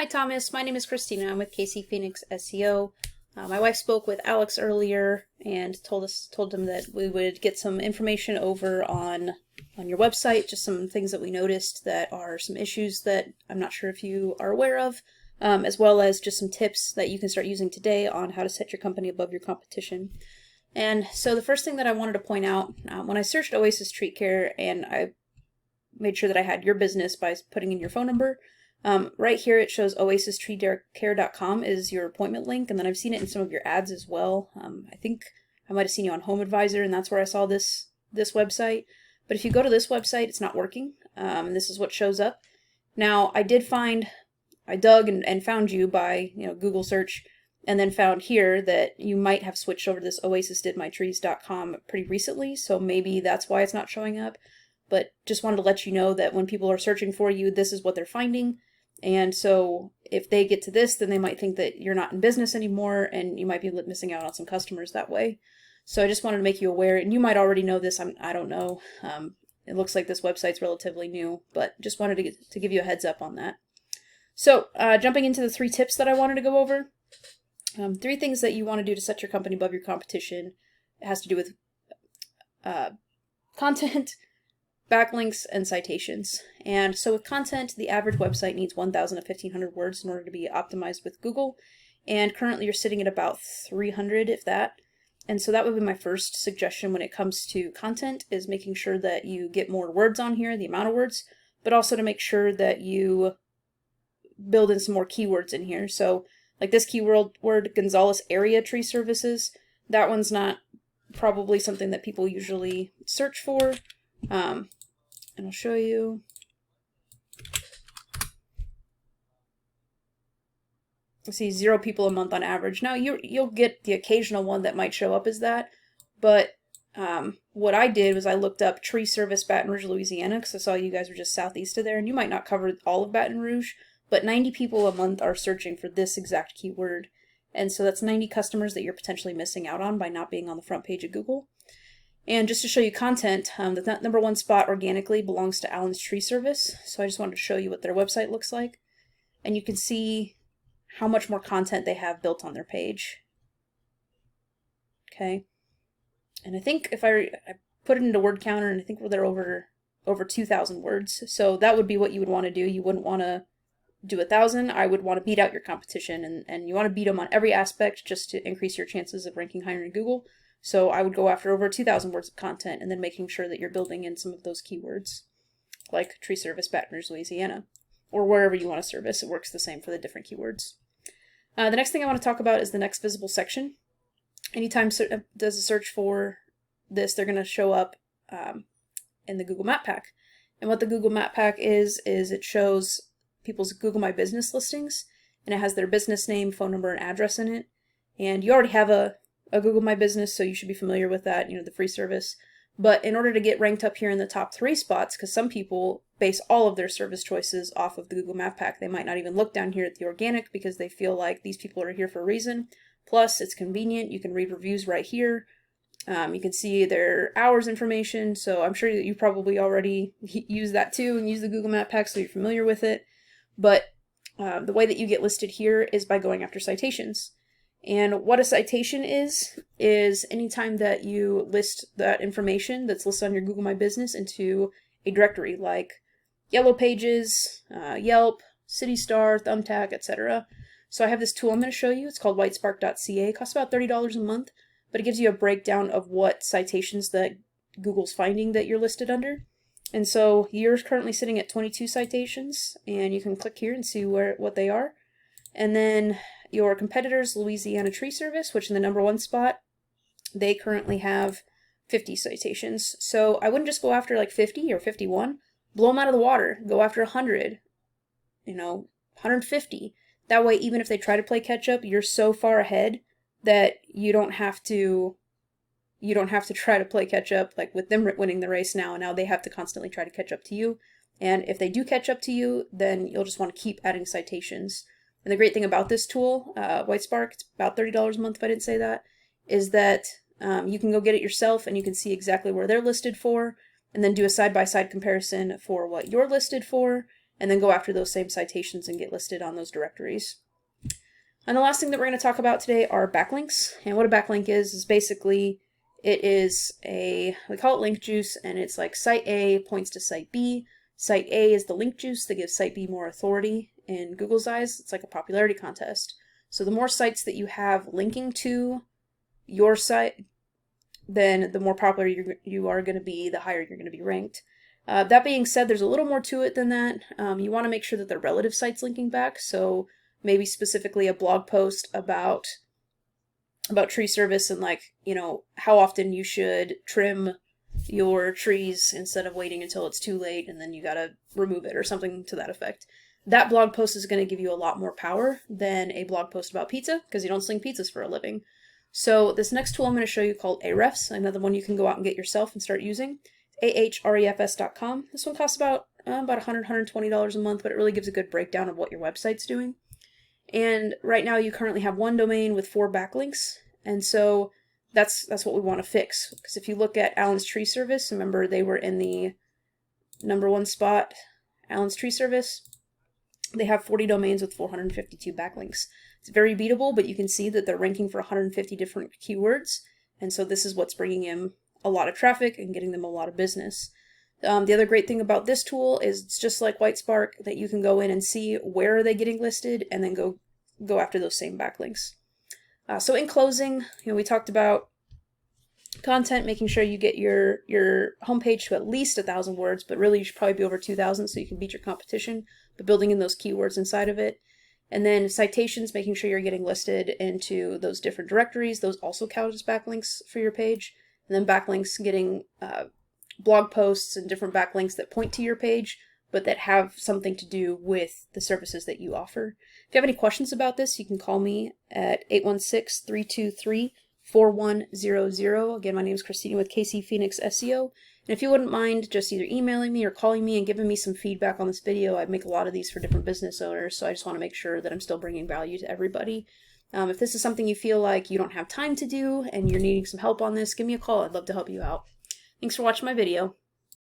Thomas. My name is Christina. I'm with KC Phoenix SEO. My wife spoke with Alex earlier and told him that we would get some information over on your website, just some things that we noticed that are some issues that I'm not sure if you are aware of, as well as just some tips that you can start using today on how to set your company above your competition. And so the first thing that I wanted to point out, when I searched Oasis Treat Care and I made sure that I had your business by putting in your phone number, right here it shows oasistreatcare.com is your appointment link, and then I've seen it in some of your ads as well. I think I might have seen you on Home Advisor, and that's where I saw this website. But if you go to this website, it's not working. This is what shows up. Now, I dug and found you by Google search, and then found here that you might have switched over to this oasisdidmytrees.com pretty recently, so maybe that's why it's not showing up. But just wanted to let you know that when people are searching for you, this is what they're finding. And so if they get to this, then they might think that you're not in business anymore, and you might be missing out on some customers that way. So I just wanted to make you aware, and you might already know this, I don't know. It looks like this website's relatively new, but just wanted to give you a heads up on that. So jumping into the 3 tips that I wanted to go over. 3 things that you want to do to set your company above your competition. It has to do with content, backlinks, and citations. And so with content, the average website needs 1,000 to 1,500 words in order to be optimized with Google. And currently you're sitting at about 300, if that. And so that would be my first suggestion when it comes to content, is making sure that you get more words on here, the amount of words, but also to make sure that you build in some more keywords in here. So like this keyword Gonzales area tree services, that one's not probably something that people usually search for. And I'll show you. I see 0 people a month on average. Now you'll get the occasional one that might show up as that, but what I did was I looked up tree service Baton Rouge, Louisiana, because I saw you guys were just southeast of there, and you might not cover all of Baton Rouge, but 90 people a month are searching for this exact keyword. And so that's 90 customers that you're potentially missing out on by not being on the front page of Google. And just to show you content, the number 1 spot organically belongs to Allen's Tree Service. So I just wanted to show you what their website looks like. And you can see how much more content they have built on their page. Okay. And I think if I put it into word counter, and I think they're over 2,000 words. So that would be what you would want to do. You wouldn't want to do 1,000. I would want to beat out your competition, and you want to beat them on every aspect just to increase your chances of ranking higher in Google. So I would go after over 2,000 words of content, and then making sure that you're building in some of those keywords, like tree service Baton Rouge, Louisiana, or wherever you want to service. It works the same for the different keywords. The next thing I want to talk about is the next visible section. Anytime does a search for this, they're going to show up in the Google Map Pack. And what the Google Map Pack is it shows people's Google My Business listings, and it has their business name, phone number, and address in it. And you already have a Google My Business, so you should be familiar with that, the free service. But in order to get ranked up here in the top 3 spots, because some people base all of their service choices off of the Google Map Pack, they might not even look down here at the organic because they feel like these people are here for a reason. Plus, it's convenient. You can read reviews right here. You can see their hours information, so I'm sure that you probably already use that too and use the Google Map Pack, so you're familiar with it. But the way that you get listed here is by going after citations. And what a citation is anytime that you list that information that's listed on your Google My Business into a directory like Yellow Pages, Yelp, CityStar, Thumbtack, etc. So I have this tool I'm going to show you. It's called whitespark.ca. It costs about $30 a month, but it gives you a breakdown of what citations that Google's finding that you're listed under. And so you're currently sitting at 22 citations, and you can click here and see what they are. And then your competitors, Louisiana Tree Service, which in the number 1 spot, they currently have 50 citations. So I wouldn't just go after like 50 or 51. Blow them out of the water. Go after 100, 150. That way, even if they try to play catch up, you're so far ahead that you don't have to try to play catch up, like with them winning the race now, and now they have to constantly try to catch up to you. And if they do catch up to you, then you'll just want to keep adding citations. And the great thing about this tool, Whitespark, it's about $30 a month if I didn't say that, is that you can go get it yourself and you can see exactly where they're listed for, and then do a side-by-side comparison for what you're listed for, and then go after those same citations and get listed on those directories. And the last thing that we're going to talk about today are backlinks. And what a backlink is basically, it is we call it link juice, and it's like site A points to site B. Site A is the link juice that gives site B more authority in Google's eyes. It's like a popularity contest. So the more sites that you have linking to your site, then the more popular you are going to be, the higher you're going to be ranked. That being said, there's a little more to it than that. You want to make sure that they're relative sites linking back. So maybe specifically a blog post about tree service and, like, you know, how often you should trim your trees instead of waiting until it's too late and then you gotta remove it or something to that effect. That blog post is going to give you a lot more power than a blog post about pizza, because you don't sling pizzas for a living. So this next tool I'm going to show you, called Ahrefs, another one you can go out and get yourself and start using. ahrefs.com. This one costs about $100, $120 a month, but it really gives a good breakdown of what your website's doing. And right now you currently have one domain with 4 backlinks, and so that's what we want to fix. Because if you look at Allen's Tree Service, remember they were in the #1 spot, Allen's Tree Service. They have 40 domains with 452 backlinks. It's very beatable, but you can see that they're ranking for 150 different keywords, and so this is what's bringing in a lot of traffic and getting them a lot of business. The other great thing about this tool is it's just like Whitespark, that you can go in and see where are they getting listed and then go after those same backlinks. So in closing, we talked about content, making sure you get your homepage to at least 1,000 words, but really you should probably be over 2,000 so you can beat your competition, but building in those keywords inside of it. And then citations, making sure you're getting listed into those different directories. Those also count as backlinks for your page. And then backlinks, getting blog posts and different backlinks that point to your page, but that have something to do with the services that you offer. If you have any questions about this, you can call me at 816-323-4100. Again, my name is Christina with KC Phoenix SEO. And if you wouldn't mind just either emailing me or calling me and giving me some feedback on this video, I make a lot of these for different business owners, so I just want to make sure that I'm still bringing value to everybody. If this is something you feel like you don't have time to do and you're needing some help on this, give me a call. I'd love to help you out. Thanks for watching my video.